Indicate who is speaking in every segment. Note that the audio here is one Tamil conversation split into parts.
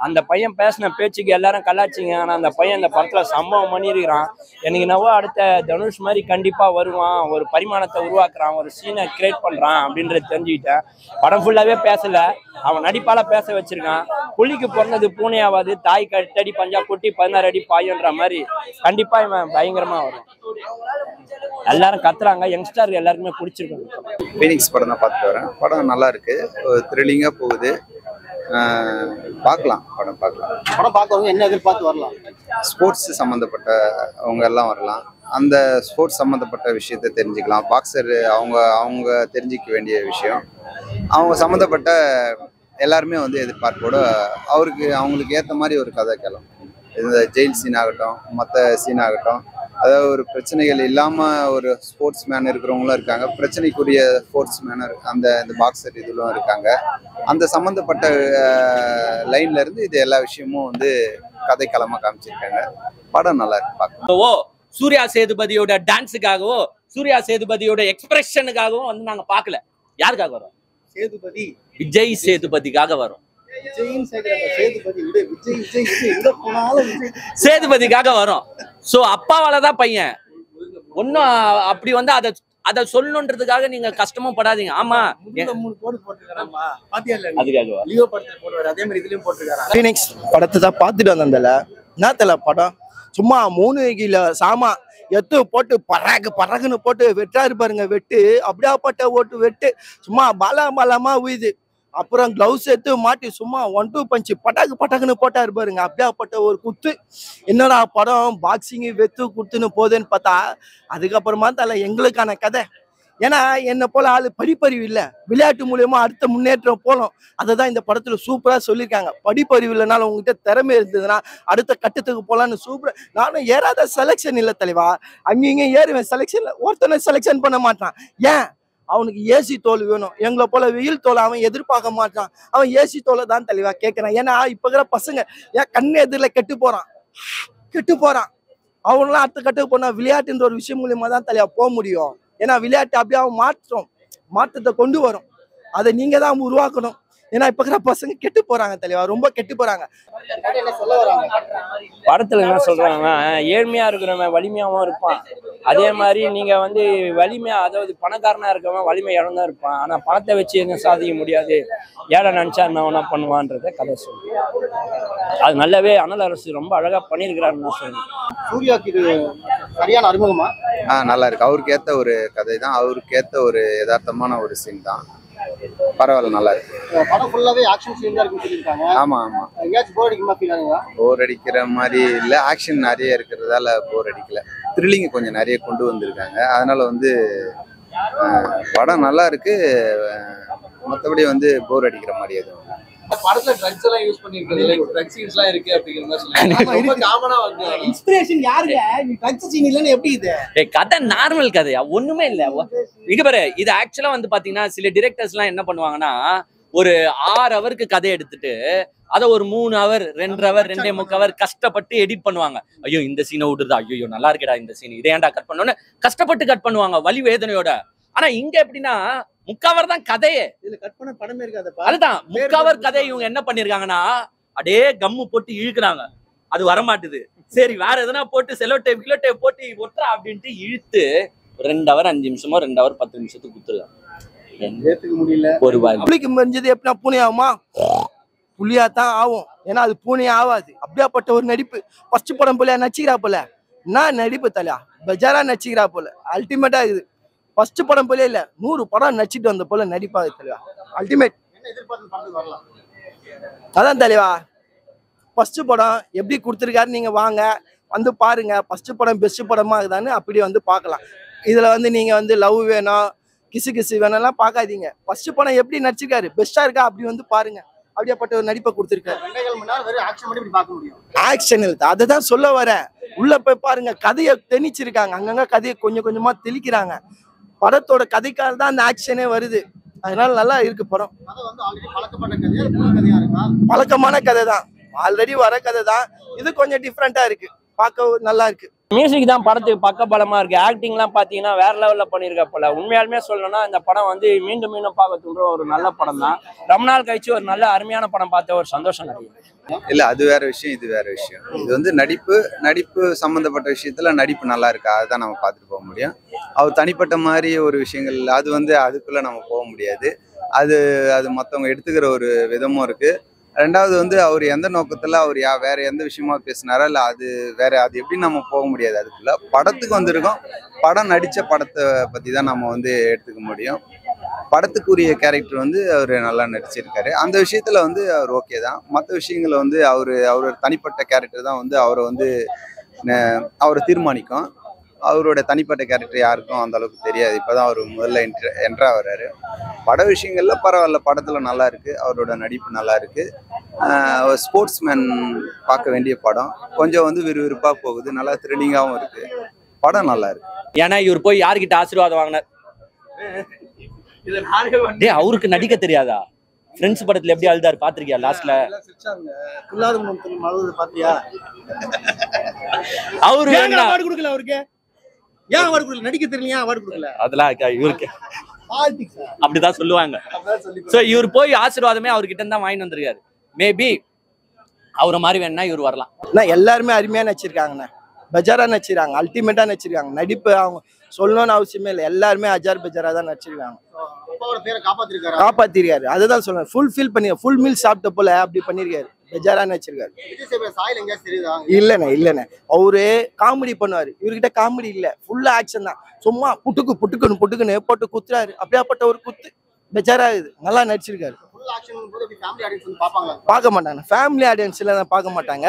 Speaker 1: அந்த பையன் பேசின பேச்சுக்கு எல்லாரும் கலாச்சிங்க. ஆனா அந்த பையன் அந்த படத்துல சம்பவம் பண்ணியிருக்கிறான். எனக்கு என்னவோ அடுத்த தனுஷ் மாதிரி கண்டிப்பா வருவான், ஒரு பரிமாணத்தை உருவாக்குறான், ஒரு சீனை கிரியேட் பண்றான் அப்படின்றத தெரிஞ்சுக்கிட்டேன். படம் ஃபுல்லாவே பேசல, அவன் நடிப்பால பேச வச்சிருக்கான். புலிக்கு பிறந்தது பூனையாவது, தாய் கட்டடி பஞ்சா குட்டி 16 அடி பாயுன்ற மாதிரி கண்டிப்பா இவன் பயங்கரமா வரும். எல்லாரும் கத்துறாங்க, யங்ஸ்டர் எல்லாருக்குமே பிடிச்சிருக்காங்க.
Speaker 2: ஃபீனிக்ஸ் படம் தான் பார்த்துட்டு வரேன். படம் நல்லா இருக்கு, த்ரில்லிங்கா போகுது. பார்க்கலாம், படம் பார்க்கலாம்.
Speaker 3: படம் பார்க்கறவங்க என்ன எதிர்பார்த்து வரலாம்?
Speaker 2: ஸ்போர்ட்ஸ் சம்மந்தப்பட்ட அவங்க எல்லாம் வரலாம். அந்த ஸ்போர்ட்ஸ் சம்மந்தப்பட்ட விஷயத்தை தெரிஞ்சுக்கலாம். பாக்ஸர் அவங்க தெரிஞ்சிக்க வேண்டிய விஷயம், அவங்க சம்மந்தப்பட்ட எல்லாருமே வந்து எதிர்பார்ப்போட அவங்களுக்கு ஏற்ற மாதிரி ஒரு கதை கேளும். இந்த ஜெயில் சீன் ஆகட்டும், மற்ற சீன் ஆகட்டும், அதாவது ஒரு பிரச்சனைகள் இல்லாமல் ஒரு ஸ்போர்ட்ஸ் மேன் இருக்கிறவங்களும் இருக்காங்க, பிரச்சனைக்குரிய ஸ்போர்ட்ஸ் மேனர் இந்த பாக்ஸர் இதுலும் இருக்காங்க. அந்த சம்மந்தப்பட்ட லைன்ல இருந்து இது எல்லா விஷயமும் வந்து கதைக்களமாக காமிச்சிருக்காங்க. படம் நல்லா இருக்கு பார்க்க.
Speaker 4: சூர்யா சேதுபதியோட டான்ஸுக்காகவோ சூர்யா சேதுபதியோட எக்ஸ்பிரஷனுக்காகவும் வந்து நாங்க பார்க்கல. யாருக்காக வரோம்?
Speaker 3: சேதுபதி
Speaker 4: விஜய் சேதுபதிக்காக வரும். சேதுபதிக்காக வரும். சோ அப்பாவாலதான் பையன் ஒன்னும் அப்படி வந்து அதை சொல்லணுன்றதுக்காக நீங்க கஷ்டமும் படாதீங்க. ஆமா,
Speaker 3: ஃபீனிக்ஸ் படத்தை தான் பார்த்துட்டு வந்தேன்ல. என்னத்தல படம் சும்மா 3 கிலோ சாமா எத்து போட்டு பறகுன்னு போட்டு வெட்டாரு பாருங்க. வெட்டு அப்படியாப்பட்ட ஓட்டு வெட்டு சும்மா பாலாமா உயுது. அப்புறம் கிளவுஸ் எடுத்து மாட்டி சும்மா 1-2 பஞ்சு பட்டாக்குன்னு போட்டாரு பாருங்க. அப்படியாப்பட்ட ஒரு குத்து. என்னடா படம் பாக்ஸிங்கு வெத்து குத்துன்னு போகுதுன்னு பார்த்தா அதுக்கப்புறமா தலை எங்களுக்கான கதை. ஏன்னா என்னை போல ஆளு படிப்பறிவு இல்லை, விளையாட்டு மூலியமா அடுத்த முன்னேற்றம் போகணும். அதை தான் இந்த படத்துல சூப்பரா சொல்லியிருக்காங்க. படிப்பறிவு இல்லைனாலும் உங்ககிட்ட திறமை இருந்ததுன்னா அடுத்த கட்டத்துக்கு போகலான்னு சூப்பரா. நானும் ஏறாத செலெக்ஷன் இல்லை தலைவா, அங்கேயும் ஏறுவேன் செலெக்ஷன்ல, ஒருத்தனை செலெக்ஷன் பண்ண மாட்டான். ஏன்? அவனுக்கு ஏசி தோல் வேணும். எங்களை போல வெயில் தோலை அவன் எதிர்பார்க்க மாட்டான். அவன் ஏசி தோலை தான் தெளிவா கேட்கறான். ஏன்னா இப்ப இருக்கிற பசங்க ஏன் கண்ணு எதிரில் கெட்டு போறான். அவங்களாம் அடுத்த கட்டுக்கு போனா விளையாட்டுன்ற ஒரு விஷயம் மூலியமா தான் தலைவா போக முடியும். ஏன்னா விளையாட்டு அப்படியே அவன் மாற்றத்தை கொண்டு வரும். அதை நீங்க தான் உருவாக்கணும். ஏன்னா இப்ப இருக்கிற பசங்க கெட்டு போறாங்க தலைவா, ரொம்ப கெட்டு போறாங்க.
Speaker 1: படத்துல என்ன சொல்றாங்க, ஏழ்மையா இருக்கிறவன் வலிமையாவும் இருப்பான். அதே மாதிரி நீங்க வந்து வலிமையா, அதாவது பணக்காரனா இருக்கவன் வலிமை இழந்தா இருப்பான். ஆனா பணத்தை வச்சு என்ன சாதிக்க முடியாது, ஏழை நினைச்சா என்ன பண்ணுவான்றத கதை சொல்றேன். அது நல்லாவே அனல் அரசு ரொம்ப அழகா பண்ணியிருக்கிறாருன்னு நான் சொல்றேன்.
Speaker 3: சூர்யாக்கு இது சரியான அறிமுகமா?
Speaker 2: நல்லா இருக்கு. அவருக்கு ஏற்ற ஒரு கதை தான், அவருக்கு ஏற்ற ஒரு யதார்த்தமான ஒரு சீன் தான். பரவாயில்ல, நல்லா இருக்கு.
Speaker 3: படம் ஃபுல்லாவே ஆக்ஷன் சீன் தான் இருக்குன்னு சொல்லிருக்காங்க.
Speaker 2: ஆமா.
Speaker 3: எங்கயாச்சும் போர் அடிக்குமா ஃபீல் ஆகுதா?
Speaker 2: போர் அடிக்கிற மாதிரி இல்ல, ஆக்ஷன் நிறைய இருக்கிறதால போர் அடிக்கல. த்ரில்லிங் கொஞ்சம் நிறைய கொண்டு வந்திருக்காங்க. அதனால வந்து படம் நல்லா இருக்கு. மற்றபடி வந்து போர் அடிக்கிற மாதிரி எதுவும்
Speaker 5: படத்துல ட்ரக்ஸ் எல்லாம் யூஸ் பண்ணிருக்கிறது, ட்ரக்ஸ் சீன்ஸ் எல்லாம் இருக்கு அப்படிங்கிற மாதிரி சொல்லுவாங்க. ரொம்ப காமனா வந்து
Speaker 3: இன்ஸ்பிரேஷன் யாருங்க? நீ ட்ரக்ஸ் சீன் இல்லன்னு எப்படி இது?
Speaker 4: கதை நார்மல் கதையா, ஒண்ணுமே இல்ல. இங்க பாரு, இது ஆக்சுவலா வந்து பாத்தீங்கன்னா சில டிரெக்டர்ஸ் எல்லாம் என்ன பண்ணுவாங்கன்னா ஒரு 6 ஹவருக்கு கதை எடுத்துட்டு அதை ஒரு 3 ஹவர் 2 ஹவர் 2.25 ஹவர் கஷ்டப்பட்டு எடிட் பண்ணுவாங்க. ஐயோ இந்த சீனை விடுறதா, ஐயோ நல்லா இருக்கடா இந்த சீன், இதை ஏன்டா கட் பண்ணோன்னு கஷ்டப்பட்டு கட் பண்ணுவாங்க வலி வேதனையோட. ஆனா இங்க எப்படின்னா 3/4 ஹவர் தான் கதையே.
Speaker 3: இதுல கட் பண்ண படமே இருக்காது.
Speaker 4: அதுதான் 3/4 ஹவர் கதை. இவங்க என்ன பண்ணிருக்காங்கன்னா அப்படியே கம்மு போட்டு இழுக்கிறாங்க, அது வரமாட்டுது. சரி வேற எதனா போட்டு செலோ டேப் கிலோ டேப் போட்டு ஒட்டுறா அப்படின்ட்டு இழுத்து 2 ஹவர் 5 நிமிஷமோ 2 ஹவர் 10 நிமிஷத்துக்கு குத்துருக்காங்க.
Speaker 3: ஏத்துக்க முடியல.
Speaker 4: ஒரு
Speaker 3: புலிக்கு மறிஞ்சது எப்படின்னா பூனை ஆகுமா? புலியா தான் ஆகும். ஏன்னா அது பூனை ஆகாது. அப்படியாப்பட்ட ஒரு நடிப்பு. ஃபர்ஸ்ட் படம் போல நடிச்சுக்கிறா போல. நான் நடிப்பு தலையா பெஜாரா நடிச்சுக்கிறா போல. அல்டிமேட்டா இருக்குது. ஃபர்ஸ்ட் படம் போல இல்ல, 100 படம் நடிச்சிட்டு வந்த போல நடிப்பாங்க தலைவா. அல்டிமேட். அதான் தலைவா, ஃபர்ஸ்ட் படம் எப்படி கொடுத்துருக்காரு, நீங்க வாங்க வந்து பாருங்க. ஃபர்ஸ்ட் படம் பெஸ்ட் படமா இருக்குதான்னு அப்படி வந்து பார்க்கலாம். இதுல வந்து நீங்க வந்து லவ் வேணும், கிசு வேணும்லாம் பார்க்காதீங்க. ஃபர்ஸ்ட் படம் எப்படி நடிச்சிருக்காரு, பெஸ்டா இருக்கா அப்படி வந்து பாருங்க. அப்படியாப்பட்ட ஒரு நடிப்பை கொடுத்துருக்காரு. ஆக்ஷன் இல்லை, அதை தான் சொல்ல வரேன். உள்ள போய் பாருங்க, கதையை திணிச்சிருக்காங்க. அங்கங்க கதையை கொஞ்சம் கொஞ்சமா தெளிக்கிறாங்க. படத்தோட கதைக்காக தான் அந்த ஆக்ஷனே வருது. அதனால நல்லா இருக்கு படம். பழக்கமான கதை தான், ஆல்ரெடி வர கதை தான். இது கொஞ்சம் டிஃப்ரெண்டா இருக்கு, பார்க்க நல்லா இருக்கு.
Speaker 1: மியூசிக் தான் படத்துக்கு பக்க பலமா இருக்கு. ஆக்டிங்லாம் பாத்தீங்கன்னா வேற லெவல்ல பண்ணிருக்க போல. உண்மையாலுமே சொல்லணும்னா இந்த படம் வந்து மீண்டும் மீண்டும் பார்க்க தூண்டுற ஒரு நல்ல படம் தான். ரொம்ப நாள் கழிச்சு ஒரு நல்ல அருமையான படம் பார்த்த ஒரு சந்தோஷம் கிடைக்கும்.
Speaker 2: இல்ல அது வேற விஷயம், இது வேற விஷயம். இது வந்து நடிப்பு சம்பந்தப்பட்ட விஷயத்துல நடிப்பு நல்லா இருக்கா அதுதான் நம்ம பார்த்துட்டு போக முடியும். அவர் தனிப்பட்ட மாதிரி ஒரு விஷயங்கள் அது வந்து அதுக்குள்ள நம்ம போக முடியாது. அது மற்றவங்க எடுத்துக்கிற ஒரு விதமும் இருக்கு. ரெண்டாவது வந்து அவர் எந்த நோக்கத்துல அவர் வேற எந்த விஷயமா பேசினாரா இல்ல அது வேற, அது எப்படி நம்ம போக முடியாது. அதுக்குள்ள படத்துக்கு வந்திருக்கோம், படம் நடிச்ச படத்தை பத்தி தான் நம்ம வந்து எடுத்துக்க முடியும். படத்துக்குரிய கேரக்டர் வந்து அவர் நல்லா நடிச்சிருக்காரு. அந்த விஷயத்துல வந்து அவர் ஓகே தான். மற்ற விஷயங்களை வந்து அவர் தனிப்பட்ட கேரக்டர் தான் வந்து அவரை தீர்மானிக்கும். அவரோட தனிப்பட்ட கேரக்டர் யாருக்கும் அந்த அளவுக்கு தெரியாது. இப்போதான் அவர் முதல்ல என்ட்ரா வர்றாரு. பட விஷயங்கள்ல பரவாயில்ல, படத்துல நல்லா இருக்கு, அவரோட நடிப்பு நல்லா இருக்கு. ஸ்போர்ட்ஸ் மேன் பார்க்க வேண்டிய படம். கொஞ்சம் வந்து விறுவிறுப்பா போகுது, நல்லா த்ரில்லிங்காகவும் இருக்கு. படம் நல்லா இருக்கு.
Speaker 4: ஏன்னா இவர் போய் யார்கிட்ட ஆசீர்வாதம் வாங்கினார்? டேய் அவருக்கு நடிக்க தெரியாதா? ஃப்ரெண்ட்ஸ் படத்துல எப்படி அழுதாரு பாத்திருக்கியா? லாஸ்ட்ல அவரு
Speaker 3: அவார்டு கொடுக்கல, அவருக்கு ஏன் அவார்டு கொடுக்கல? நடிக்க தெரியலையா அவார்டு கொடுக்கல?
Speaker 4: அதெல்லாம் இவருக்கு அப்படிதான் சொல்லுவாங்க. சோ இவர் போய் ஆசீர்வாதமே அவர்கிட்ட இருந்தா வாங்கிட்டு வந்திருக்காரு. மேபி அவரை மாதிரி வேணா இவர் வரலாம்.
Speaker 3: எல்லாருமே அருமையா நடிச்சிருக்காங்கண்ணா, பெஜாரா நடிச்சிருக்காங்க, அல்டிமேட்டா நடிச்சிருக்காங்க. நடிப்பு அவங்க சொல்லணும்னு அவசியமே இல்லை, எல்லாருமே அஜார் பெஜாரா தான் நடிச்சிருக்காங்க. காப்பாத்திருக்காரு, அதுதான் சொல்றேன். ஃபுல் மீல் சாப்பிட்ட போல அப்படி பண்ணிருக்காரு, பெஜாரா நடிச்சிருக்காரு. இல்லண்ணே அவரு காமெடி பண்ணுவாரு, இவர்கிட்ட காமெடி இல்ல, ஃபுல்லா ஆக்ஷன் தான். சும்மா புட்டுக்குன்னு போட்டு குத்துறாரு. அப்படியாப்பட்ட ஒரு குத்து பெஜாரா இது, நல்லா நடிச்சிருக்காரு. பார்க்க மாட்டாங்க, ஃபேமிலி ஆடியன்ஸ்ல பார்க்க மாட்டாங்க.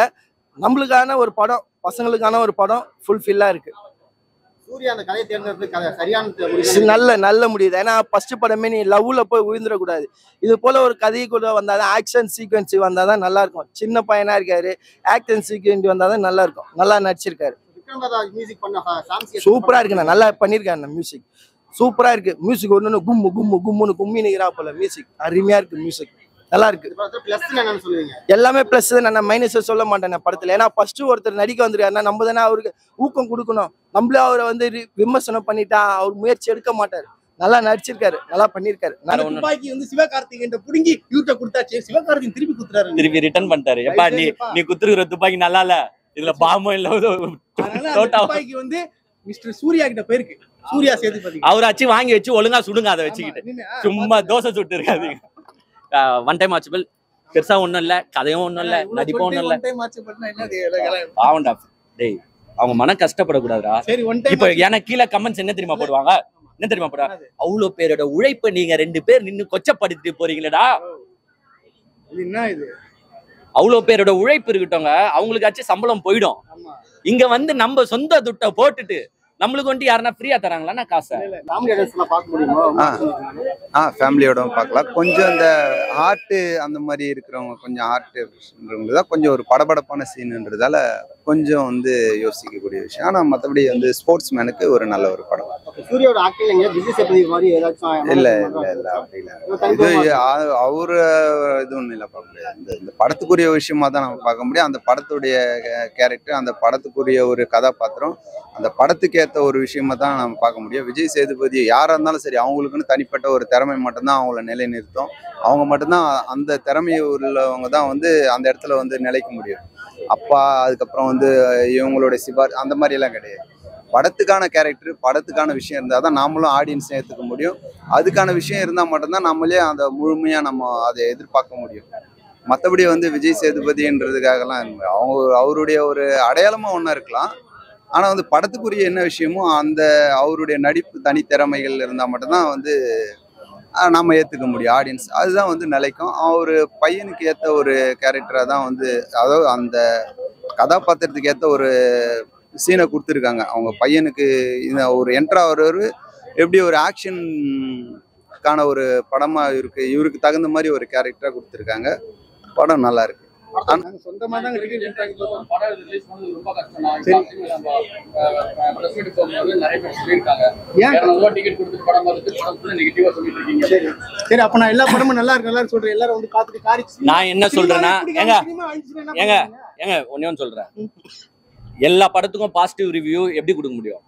Speaker 3: நம்மளுக்கான ஒரு படம், பசங்களுக்கான ஒரு படம் ஃபுல்ஃபில்லா இருக்கு. நல்ல முடியுது. ஏன்னா ஃபர்ஸ்ட் படமே நீ லவ்ல போய் விழுந்துடக்கூடாது. இது போல ஒரு கதையை கூட வந்தாதான், ஆக்ஷன் சீக்வன்ஸ் வந்தாதான் நல்லா இருக்கும். சின்ன பையனா இருக்காரு, ஆக்ஷன் சீக்வன்ஸ் வந்தாதான் நல்லா இருக்கும். நல்லா நடிச்சிருக்காரு, சூப்பரா இருக்குண்ணா, நல்லா பண்ணிருக்காரு. மியூசிக் சூப்பரா இருக்கு. மியூசிக் ஒண்ணு கும்முன்னு கும்மி நிக்கிறா போல. மியூசிக் அருமையா இருக்கு, மியூசிக் நல்லா இருக்கு. எல்லாமே பிளஸ் தான், நான் மைனஸ் சொல்ல மாட்டேன் படத்துல. ஏன்னா ஃபர்ஸ்ட் ஒருத்தர் நடிக்க வந்திருக்காருன்னா நம்ம தானே அவருக்கு ஊக்கம் கொடுக்கணும். நம்மளே அவரை வந்து விமர்சனம் பண்ணிட்டா அவர் முயற்சி எடுக்க மாட்டாரு. நல்லா நடிச்சிருக்காரு, நல்லா பண்ணிருக்காரு. துப்பாக்கி வந்து சிவகார்த்திகேயன் புடுங்கி யூட்ட கொடுத்தாச்சு, சிவகார்த்திகேயன் திருப்பி ரிட்டர்ன் பண்ணிட்டாரு. எப்பா நீ குத்துருக்கிற துப்பாக்கி நல்லா இல்ல, இதுல பாம்பம் இல்ல. துப்பாக்கி வந்து மிஸ்டர் சூர்யா கிட்ட போயிருக்கு. சூர்யா சேதுபதி அவராச்சு வாங்கி வச்சு ஒழுங்கா சுடுங்க, அதை வச்சுக்கிட்டு சும்மா தோசை சுட்டு இருக்காது. ஒன் டைம் வாட்சபிள், பெருசா ஒண்ணும் இல்ல, கதையும் ஒண்ணும் இல்ல, நடிப்பும் ஒண்ணும் இல்ல. பாவண்டா டேய், அவங்க மன கஷ்டப்படக்கூடாதுடா. இப்ப எனக்கு கீழே கமெண்ட்ஸ் என்ன தெரியுமா போடுவாங்க? அவ்வளவு பேரோட உழைப்ப நீங்க 2 பேர் நின்னு கொச்சப்படுத்திட்டு போறீங்களடா. அவ்வளவு பேரோட உழைப்பு இருக்கட்டவங்க, அவங்களுக்காச்சும் சம்பளம் போயிடும். இங்க வந்து நம்ம சொந்த துட்டை போட்டுட்டு நம்மளுக்கு வந்து யாருன்னா ஃப்ரீயா தராங்களா காசை?
Speaker 2: ஃபேமிலியோட பார்க்கலாம். கொஞ்சம் இந்த ஹார்ட் அந்த மாதிரி இருக்கிறவங்க, கொஞ்சம் ஹார்ட் தான் கொஞ்சம் ஒரு படபடப்பான சீனுன்றதால கொஞ்சம் வந்து யோசிக்கக்கூடிய விஷயம். ஆனா மற்றபடி வந்து ஸ்போர்ட்ஸ் மேனுக்கு ஒரு நல்ல ஒரு படம். இல்ல அப்படி இல்ல, இது அவரு இது ஒண்ணு இல்ல பார்க்க முடியாது. இந்த படத்துக்குரிய விஷயமா தான் நம்ம பார்க்க முடியும். அந்த படத்துடைய கேரக்டர், அந்த படத்துக்குரிய ஒரு கதாபாத்திரம், அந்த படத்துக்கு ஏற்ற ஒரு விஷயமா தான் நம்ம பார்க்க முடியும். விஜய் சேதுபதி யாரா இருந்தாலும் சரி, அவங்களுக்குன்னு தனிப்பட்ட ஒரு திறமை மட்டும்தான் அவங்கள நிலைநிறுத்தும். அவங்க மட்டும்தான், அந்த திறமை உள்ளவங்க தான் வந்து அந்த இடத்துல வந்து நிலைக்க முடியும். அப்பா அதுக்கப்புறம் வந்து இவங்களோட சிபார் அந்த மாதிரி எல்லாம் கிடையாது. படத்துக்கான கேரக்டர், படத்துக்கான விஷயம் இருந்தால் தான் நாமளும் ஆடியன்ஸை ஏற்றுக்க முடியும். அதுக்கான விஷயம் இருந்தால் மட்டும்தான் நம்மளே அந்த முழுமையாக நம்ம அதை எதிர்பார்க்க முடியும். மற்றபடி வந்து விஜய் சேதுபதின்றதுக்காகலாம் அவருடைய ஒரு அடையாளமாக ஒன்றா இருக்கலாம். ஆனால் வந்து படத்துக்குரிய என்ன விஷயமோ அந்த அவருடைய நடிப்பு தனித்திறமைகள் இருந்தால் மட்டும்தான் வந்து நம்ம ஏற்றுக்க முடியும் ஆடியன்ஸ். அதுதான் வந்து நிலைக்கும். அவர் பையனுக்கு ஏற்ற ஒரு கேரக்டராக தான் வந்து, அதாவது அந்த கதாபாத்திரத்துக்கு ஏற்ற ஒரு சீனை கொடுத்துருக்காங்க. அவங்க பையனுக்கு இந்த ஒரு என்ட்ரா ஒரு எப்படி ஒரு ஆக்ஷனுக்கான ஒரு படமாக இருக்குது, இவருக்கு தகுந்த மாதிரி ஒரு கேரக்டராக கொடுத்துருக்காங்க. படம் நல்லா இருக்கு.
Speaker 5: சொந்தமா தான் நிறைய பேர் டிக்கெட் கொடுத்து படம் பார்த்துட்டு நெகட்டிவா சொல்லிட்டு இருக்கீங்க. சரி, அப்ப நான் எல்லா படமும் நல்லா இருக்கு நல்லா சொல்றேன். எல்லாரும் வந்து காத்துட்டு காரி.
Speaker 4: நான் என்ன சொல்றேன்னா, ஏங்க ஒண்ணே ஒன்று சொல்றேன். எல்லா படத்துக்கும் பாசிட்டிவ் ரிவ்யூ எப்படி கொடுக்க முடியும்?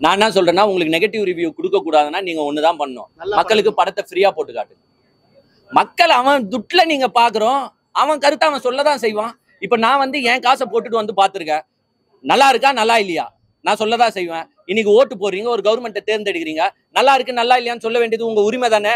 Speaker 4: நான் என்ன சொல்றேன்னா, உங்களுக்கு நெகட்டிவ் ரிவ்யூ கொடுக்க கூடாதுன்னா நீங்க ஒண்ணுதான் பண்ணணும், மக்களுக்கு படத்தை ஃப்ரீயா போட்டு காட்டுங்க. மக்கள் அவன் துட்ல நீங்க பாக்குறோம், அவன் கருத்தை அவன் சொல்லதான் செய்வான். இப்ப நான் வந்து என் காசை போட்டுட்டு வந்து பாத்துருக்கேன், நல்லா இருக்கா நல்லா இல்லையா நான் சொல்லதான் செய்வேன். இன்னைக்கு ஓட்டு போடுறீங்க, ஒரு கவர்மெண்ட்டை தேர்ந்தெடுக்கிறீங்க, நல்லா இருக்கு நல்லா இல்லையான்னு சொல்ல வேண்டியது உங்க உரிமை தானே.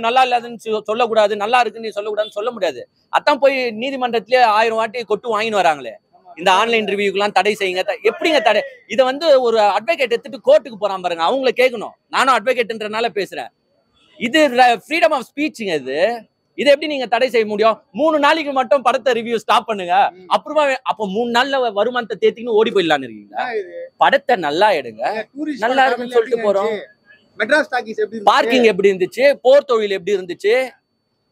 Speaker 4: நல்லா இல்லாதுன்னு சொல்லக்கூடாது, நல்லா இருக்குன்னு நீ சொல்லக்கூடாதுன்னு சொல்ல முடியாது. அதான் போய் நீதிமன்றத்திலே 1000 வாட்டி கொட்டு வாங்கின்னு வராங்களே, இந்த ஆன்லைன் ரிவ்யூக்கெல்லாம் தடை செய்யுங்க. எப்படிங்க தடை? இதை வந்து ஒரு அட்வொகேட் எடுத்துட்டு கோர்ட்டுக்கு போறான் பாருங்க, அவங்கள கேட்கணும். நானும் அட்வொகேட்ன்றனால பேசுறேன். இது ஃப்ரீடம் ஆஃப் ஸ்பீச்சுங்க. இதை எப்படி நீங்க தடை செய்ய முடியும்? 3 நாளைக்கு மட்டும் படத்தை ரிவ்யூ ஸ்டாப் பண்ணுங்க, அப்புறமா அப்ப 3 நாள்ல வருமானத்தை தேத்தின்னு ஓடி போயிடலான்னு இருக்கீங்களா? படத்தை நல்லா எடுங்க, நல்லா இருக்குன்னு சொல்லிட்டு போறோம்.
Speaker 6: மெட்ராஸ் டாக்கீஸ் எப்படி
Speaker 4: பார்க்கிங் எப்படி இருந்துச்சு, போர் தொழில் எப்படி இருந்துச்சு,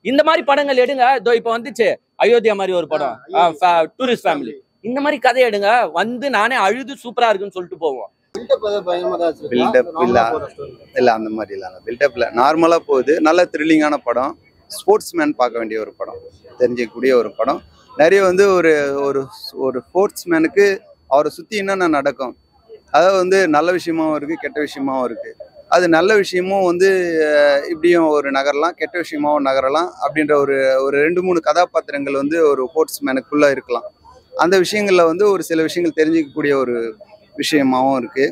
Speaker 4: இந்த மாதிரி படங்கள் எடுங்க. இதோ இப்ப வந்துச்சு அயோத்தியா மாதிரி ஒரு படம், டூரிஸ்ட் ஃபேமிலி, இந்த மாதிரி கதை எடுங்க. வந்து நானே அழுது சூப்பரா இருக்குன்னு சொல்லிட்டு போவோம்.
Speaker 2: பில்டப் இல்ல அந்த மாதிரி இல்ல, பில்டப்ல நார்மலா போகுது. நல்ல த்ரில்லிங்கான படம், ஸ்போர்ட்ஸ் மேன் பார்க்க வேண்டிய ஒரு படம், தெரிஞ்சிக்கக்கூடிய ஒரு படம். நிறைய வந்து ஒரு ஒரு ஒரு ஸ்போர்ட்ஸ் மேனுக்கு அவரை சுத்தி என்னென்ன நடக்கும், அதாவது வந்து நல்ல விஷயமாவும் இருக்கு, கெட்ட விஷயமாவும் இருக்கு. அது நல்ல விஷயமும் வந்து இப்படியும் ஒரு நகரலாம், கெட்ட விஷயமாவும் நகரலாம் அப்படின்ற ஒரு ஒரு 2-3 கதாபாத்திரங்கள் வந்து ஒரு ஸ்போர்ட்ஸ் மேனுக்குள்ள இருக்கலாம். அந்த விஷயங்கள்ல வந்து ஒரு சில விஷயங்கள் தெரிஞ்சிக்கக்கூடிய ஒரு விஷயமாவும் இருக்கு.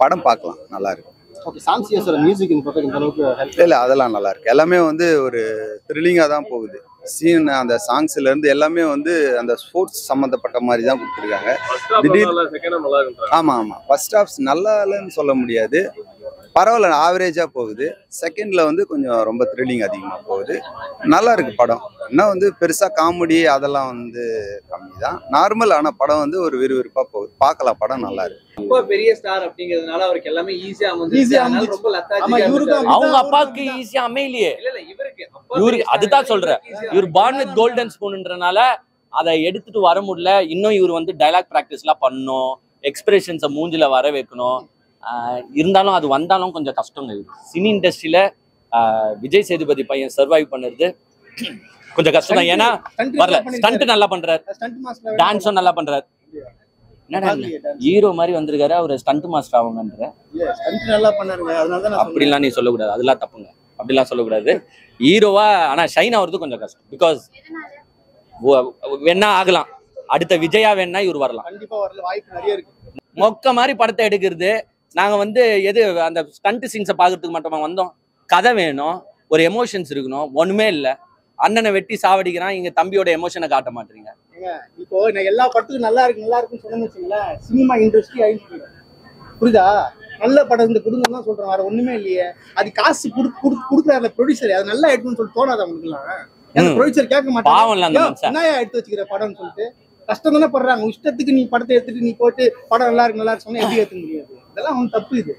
Speaker 2: படம் பார்க்கலாம், நல்லா இருக்கு.
Speaker 6: ஓகே, சாம்சியோட மியூசிக் இந்த அளவுக்கு
Speaker 2: இல்ல அதெல்லாம் நல்லா இருக்கு. எல்லாமே வந்து ஒரு த்ரில்லிங்கா தான் போகுது. சீன் அந்த சாங்ஸ்ல இருந்து எல்லாமே வந்து அந்த ஸ்போர்ட்ஸ் சம்பந்தப்பட்ட மாதிரி தான் கொடுத்துருக்காங்க. ஆமா ஆமா, ஃபர்ஸ்ட் ஹாஃப் நல்லா இல்லைன்னு சொல்ல முடியாது, பரவாயில்ல, ஆவரேஜா போகுது. செகண்ட்ல வந்து கொஞ்சம் ரொம்ப த்ரில்லிங் அதிகமா போகுது. நல்லா இருக்கு படம். இன்னும் வந்து பெருசா காமெடி அதெல்லாம் வந்து கம்மி தான், நார்மல். ஆனா படம் வந்து ஒரு விறுவிறுப்பா போகுது, பார்க்கலாம். படம் நல்லா இருக்கு.
Speaker 5: ரொம்ப பெரிய ஸ்டார் அப்படிங்கிறதுனால அவருக்கு எல்லாமே ஈஸியா அமைஞ்சு ரொம்ப லத்தாஜிக்கா.
Speaker 4: அவங்க அப்பாவுக்கு ஈஸியா அமையலையே.
Speaker 5: இல்ல இவருக்கு
Speaker 4: அதுதான் சொல்றேன், இவர் பார்ன் வித் கோல்டன் ஸ்பூன்ன்றனால அதை எடுத்துட்டு வர முடியல. இன்னும் இவர் வந்து டைலாக் பிராக்டிஸ்லாம் பண்ணணும், எக்ஸ்பிரஷன்ஸை மூஞ்சில வர வைக்கணும். இருந்தாலும் அது வந்தாலும் கொஞ்சம் கஷ்டங்க. சினி இண்டஸ்ட்ரியில விஜய் சேதுபதி பையன் சர்வைவ் பண்ணுறது கொஞ்சம் கஷ்டம் தான். ஏன்னா வரல, ஸ்டண்ட் நல்லா பண்றாரு, டான்ஸும் நல்லா பண்றாரு. என்னடா ஹீரோ மாதிரி வந்திருக்காரு, அவர் ஸ்டண்ட் மாஸ்டர் ஆகுங்கன்ற அப்படிலாம் நீ சொல்லக்கூடாது, அதெல்லாம் தப்புங்க. அப்படிலாம் சொல்லக்கூடாது. ஹீரோவா ஆனா ஷைன் ஆகுறது கொஞ்சம் கஷ்டம். பிகாஸ் வேணா ஆகலாம், அடுத்த விஜயா வேணா இவர் வரலாம், மொக்க மாதிரி படத்தை எடுக்கிறது. நாங்க வந்து எது அந்த ஸ்டண்ட் சீன்ஸை பாக்குறதுக்கு மட்டுமா வந்தோம்? கதை வேணும், ஒரு எமோஷன்ஸ் இருக்கணும். ஒண்ணுமே இல்லை, அண்ணனை வெட்டி சாவடிக்கிறான், இங்க தம்பியோட எமோஷனை காட்ட மாட்டீங்க.
Speaker 6: இப்போ நான் எல்லா படத்துக்கும் நல்லா இருக்குன்னு சொன்னேன்னு வச்சுங்களேன், சினிமா இண்டஸ்ட்ரி ஆயிடுச்சு. புரியுதா? நல்ல படம் இந்த குடும்பம் தான் சொல்றேன், வேற ஒண்ணுமே இல்லையே. அது காசு கொடுக்குறாரு ப்ரொடியூசர், அது நல்லா எடுத்துன்னு சொல்லி தோணாது அவங்களுக்குலாம். ப்ரொடியூசர் கேட்க மாட்டாங்க, என்ன எடுத்து வச்சுக்கிற படம்னு சொல்லிட்டு. கஷ்டம் தானே படுறாங்க. இஷ்டத்துக்கு நீ படத்தை எடுத்துட்டு நீ போட்டு படம் நல்லா இருக்கு சொன்னா எப்படி ஏற்க முடியாது? இதெல்லாம் அவன் தப்பு. இது